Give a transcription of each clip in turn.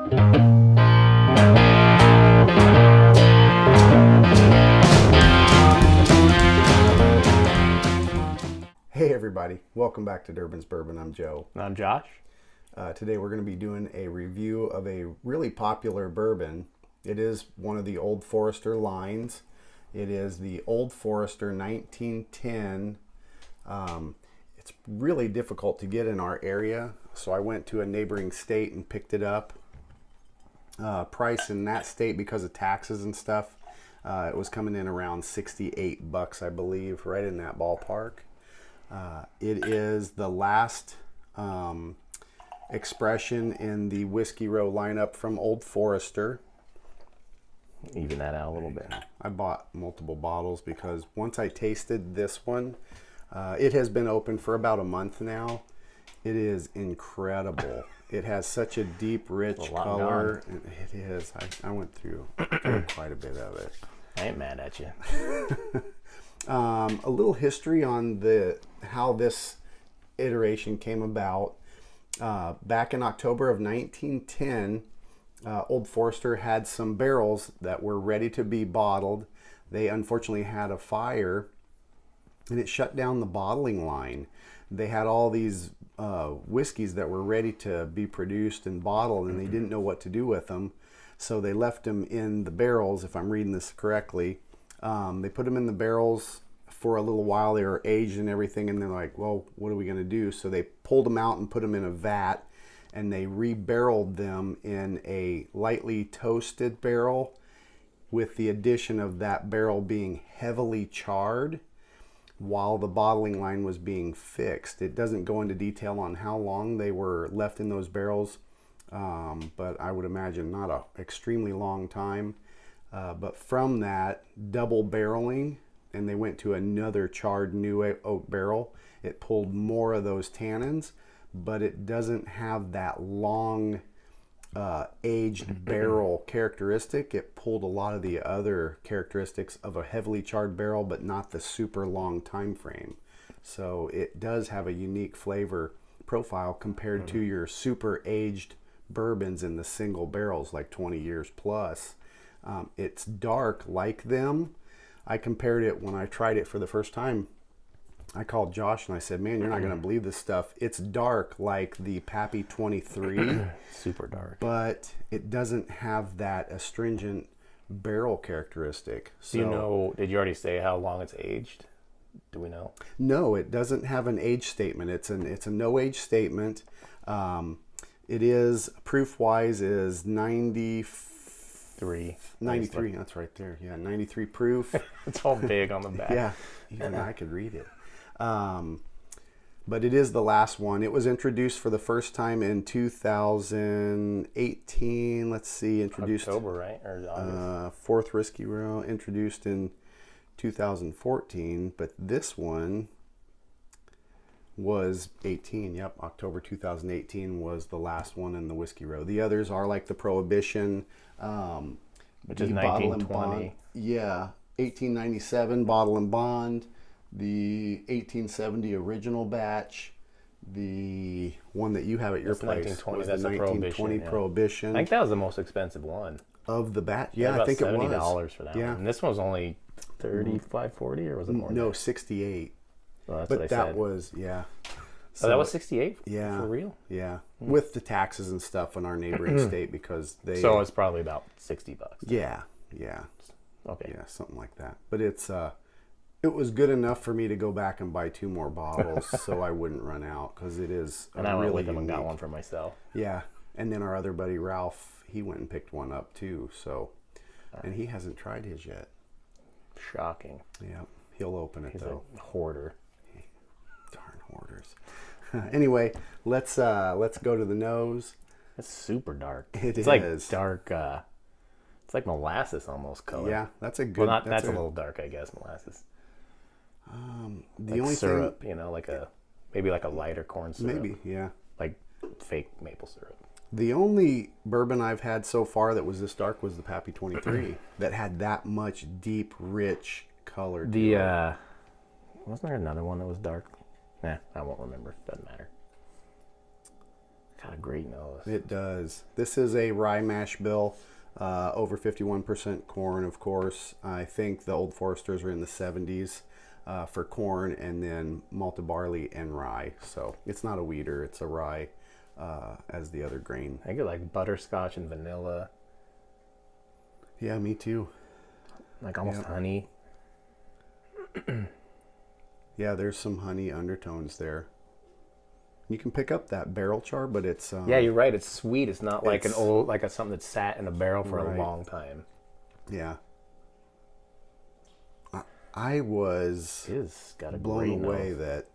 Hey everybody, welcome back to Durbin's Bourbon. I'm Joe. And I'm Josh. Today we're going to be doing a review of a really popular bourbon. It is one of the Old Forester lines. It is the Old Forester 1910. It's really difficult to get in our area, so I went to a neighboring state and picked it up. Price in that state, because of taxes and stuff, it was coming in around $68, I believe, right in that ballpark. It is the last expression in the Whiskey Row lineup from Old Forester. Even that out a little bit. I bought multiple bottles because once I tasted this one, it has been open for about a month now. It is incredible. It has such a deep, rich color. It is. I went through quite a bit of it. I ain't mad at you. A little history on how this iteration came about. Back in October of 1910, Old Forester had some barrels that were ready to be bottled. They unfortunately had a fire, and it shut down the bottling line. They had all these whiskeys that were ready to be produced and bottled, and they didn't know what to do with them. So they left them in the barrels, if I'm reading this correctly. They put them in the barrels for a little while. They were aged and everything, and they're like, well, what are we going to do? So they pulled them out and put them in a vat, and they re-barreled them in a lightly toasted barrel, with the addition of that barrel being heavily charred while the bottling line was being fixed. It doesn't go into detail on how long they were left in those barrels, but I would imagine not an extremely long time. But from that double barreling, and they went to another charred new oak barrel, it pulled more of those tannins, but it doesn't have that long aged barrel characteristic. It pulled a lot of the other characteristics of a heavily charred barrel, but not the super long time frame. So it does have a unique flavor profile compared to your super aged bourbons in the single barrels, like 20 years plus. It's dark like them. I compared it when I tried it for the first time. I called Josh and I said, man, you're not going to believe this stuff. It's dark like the Pappy 23. Super dark. But it doesn't have that astringent barrel characteristic. So, Do you know, did you already say how long it's aged? Do we know? No, it doesn't have an age statement. It's a no age statement. It is, proof-wise, is 93, that's right there. Yeah, 93 proof. It's all big on the back. Yeah, even I could read it. But it is the last one. It was introduced for the first time in 2018. Let's see, introduced October, right? Or August? Fourth Whiskey Row, introduced in 2014. But this one was 18. Yep, October 2018 was the last one in the Whiskey Row. The others are like the Prohibition, which is 1920. Yeah, 1897 Bottle and Bond, the 1870 original batch, the one that you have at your place. 1920. Was that's the a 1920 Prohibition. I think that was the most expensive one. Of the batch, yeah, I think it was $70 for that one. And this one was only $35, $40, or was it more? No, 68. Well, that's but what I that said. was, yeah. So that was 68? Yeah. For real? Yeah. With the taxes and stuff in our neighboring state, because they... So it's probably about $60. Yeah. Okay. Yeah, something like that. But it was good enough for me to go back and buy 2 more bottles so I wouldn't run out, because it is and I went really with them and got unique. one for myself. Yeah. And then our other buddy Ralph, he went and picked one up too. So, and he hasn't tried his yet. Shocking. Yeah. He'll open it. He's though. a hoarder. Darn hoarders. Anyway, let's go to the nose. It's super dark. It's like dark. It's like molasses almost color. Yeah, that's a good. Well, that's a little dark, I guess. Molasses. The like only syrup, thing, maybe like a lighter corn syrup. maybe, yeah. Like fake maple syrup. The only bourbon I've had so far that was this dark was the Pappy 23 that had that much deep, rich color. Wasn't there another one that was dark? Nah, I won't remember. Doesn't matter. got a great nose. It does. This is a rye mash bill, over 51% corn, of course. I think the Old Foresters are in the 70s for corn, and then malted barley and rye. So it's not a wheater, it's a rye as the other grain. I get like butterscotch and vanilla, Yeah, me too. like almost honey. Yeah, there's some honey undertones there. You can pick up that barrel char, but it's Yeah, you're right. It's sweet. It's not like it's- an old, like something that sat in a barrel for Right. a long time. yeah. I was It's got a blown great away nose. that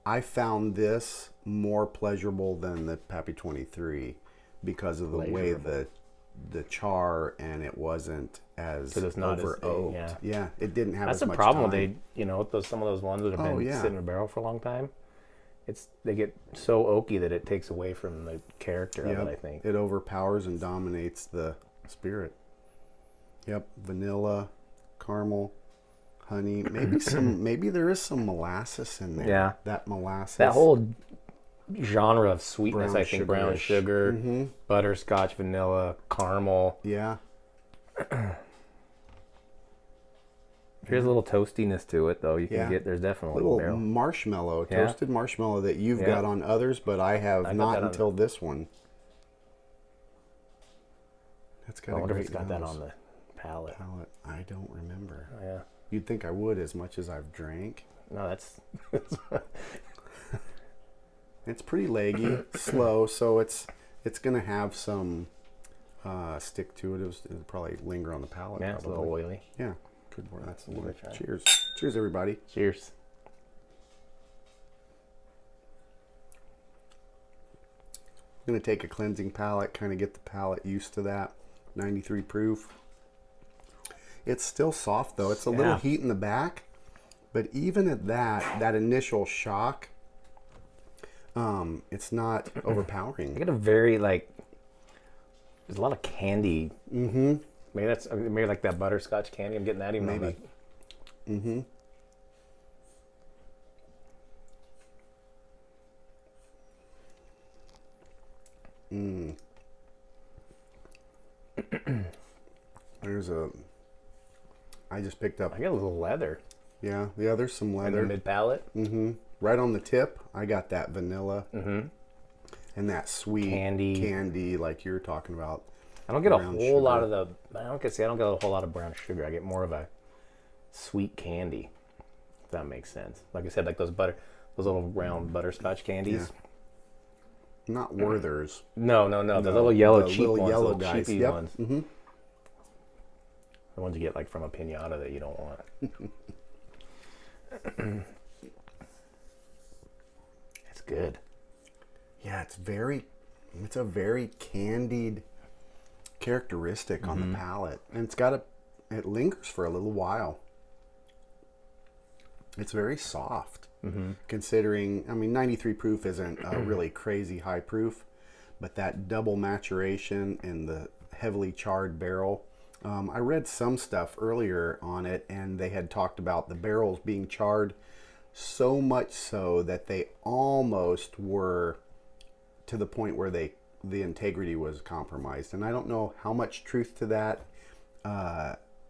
I found this more pleasurable than the Pappy 23 because of the way the char, and it wasn't as 'Cause it's not as- over oaked. Yeah, it didn't have That's as the much problem with time. some of those ones that have been yeah. sitting in a barrel for a long time. They get so oaky that it takes away from the character of Yep, it, I think. it overpowers and dominates the spirit. Yep, vanilla, caramel, honey, maybe there is some molasses in there. Yeah. That molasses. That whole genre of sweetness, Brown I think, brown sugarish. sugar, butterscotch, vanilla, caramel. Yeah. There's a little toastiness to it, though. You can Yeah. get, there's definitely Little barrel. marshmallow, Yeah. toasted marshmallow that you've Yeah. got on others, but I have got not that on- until this one. That's got I a wonder if great it's got that nose. on the palate. palate. I don't remember. Oh, yeah. You'd think I would, as much as I've drank. No, that's It's pretty leggy, slow, so it's gonna have some stick to it. It'll probably linger on the palate. yeah, it's a probably. little oily. Yeah, good word. That's the Give it word. a try. Cheers. Cheers, everybody. Cheers. I'm gonna take a cleansing palate, kind of get the palate used to that. 93 proof. It's still soft though. It's a little Yeah. heat in the back, but even at that initial shock, it's not I overpowering. get a very, like, there's a lot of candy. Mm-hmm. Maybe like that butterscotch candy. I'm getting that even Maybe. on the, Mm-hmm. Mm. I just picked up, I get a little leather yeah, the other's some in the leather. mid palate. Mm-hmm. Right on the tip, I got that vanilla Mm-hmm. and that sweet Candy. like you were talking about. I don't get a Brown whole lot sugar. of the. I don't get a whole lot of brown sugar. I get more of a sweet candy. If that makes sense. Like I said, like those little round butterscotch candies. Not Werther's. No, the little yellow the cheap little ones, yellow little guys. cheapy Yep. ones. Mm-hmm. The ones you get like from a pinata that you don't want. It's good. Yeah, it's a very candied characteristic on the palate, and it lingers for a little while. It's very soft, considering, 93 proof isn't a really crazy high proof, but that double maturation in the heavily charred barrel. I read some stuff earlier on it, and they had talked about the barrels being charred so much so that they almost were to the point where the integrity was compromised. And I don't know how much truth to that.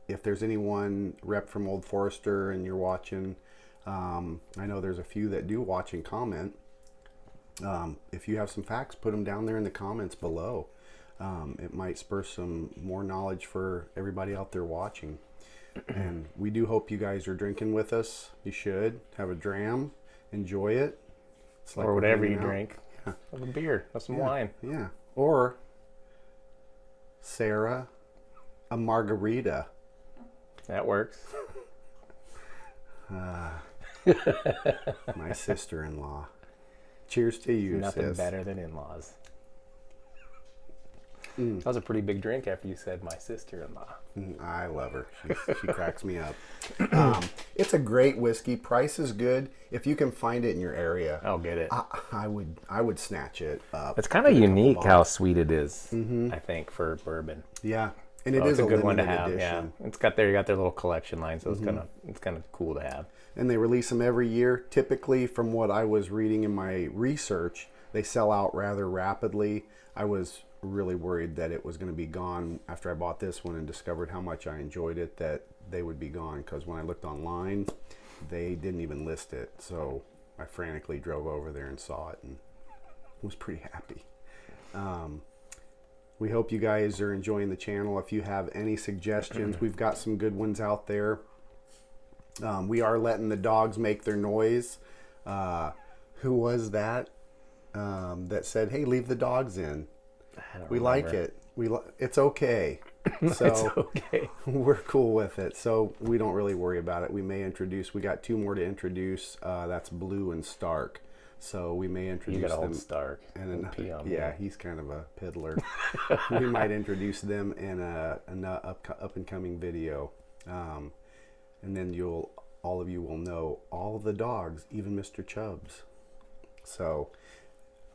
If there's anyone rep from Old Forester and you're watching, I know there's a few that do watch and comment. If you have some facts, put them down there in the comments below. It might spur some more knowledge for everybody out there watching. And we do hope you guys are drinking with us. You should have a dram, enjoy it. It's like Or we're whatever you hanging out. drink. Yeah. Have a beer. Have some Yeah, wine. Yeah. Or, Sarah, a margarita. That works. My sister-in-law. Cheers to you, Nothing sis. better than in-laws. That was a pretty big drink after you said my sister-in-law. I love her. She cracks me up. It's a great whiskey. Price is good. If you can find it in your area, I'll get it. I would snatch it up. It's kind of unique bottles. how sweet it is, I think, for bourbon. Yeah, and it So is it's a a good one to limited have. edition. Yeah, you got their little collection line, so it's kind of cool to have. And they release them every year. Typically, from what I was reading in my research, They sell out rather rapidly. I was really worried that it was going to be gone after I bought this one and discovered how much I enjoyed it, that they would be gone, because when I looked online, they didn't even list it. So I frantically drove over there and saw it and was pretty happy. We hope you guys are enjoying the channel. If you have any suggestions, we've got some good ones out there. We are letting the dogs make their noise. Who was that that said, hey, leave the dogs in? We like it. It's okay. So It's okay. we're cool with it. So we don't really worry about it. We may introduce, we got 2 more to introduce. That's Blue and Stark. So we may introduce You got to them. hold Stark. And Yeah, he's kind of a piddler. We might introduce them in an up and coming video, and then all of you will know all of the dogs, even Mr. Chubbs. So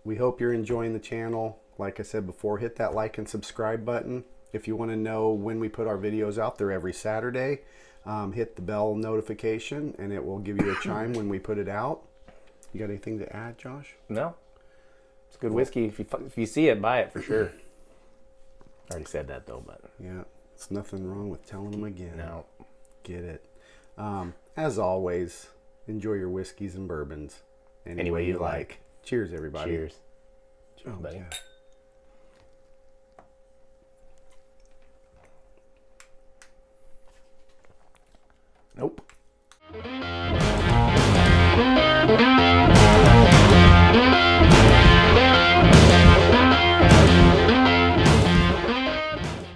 we hope you're enjoying the channel. Like I said before, hit that like and subscribe button. If you want to know when we put our videos out, they're every Saturday. Hit the bell notification, and it will give you a chime when we put it out. You got anything to add, Josh? No. It's good whiskey. If you see it, buy it for sure. I already said that though, but Yeah, it's nothing wrong with telling them again. no. Get it. As always, enjoy your whiskeys and bourbons any way you like. Cheers, everybody. Cheers. Oh, Cheers, buddy. yeah. Nope.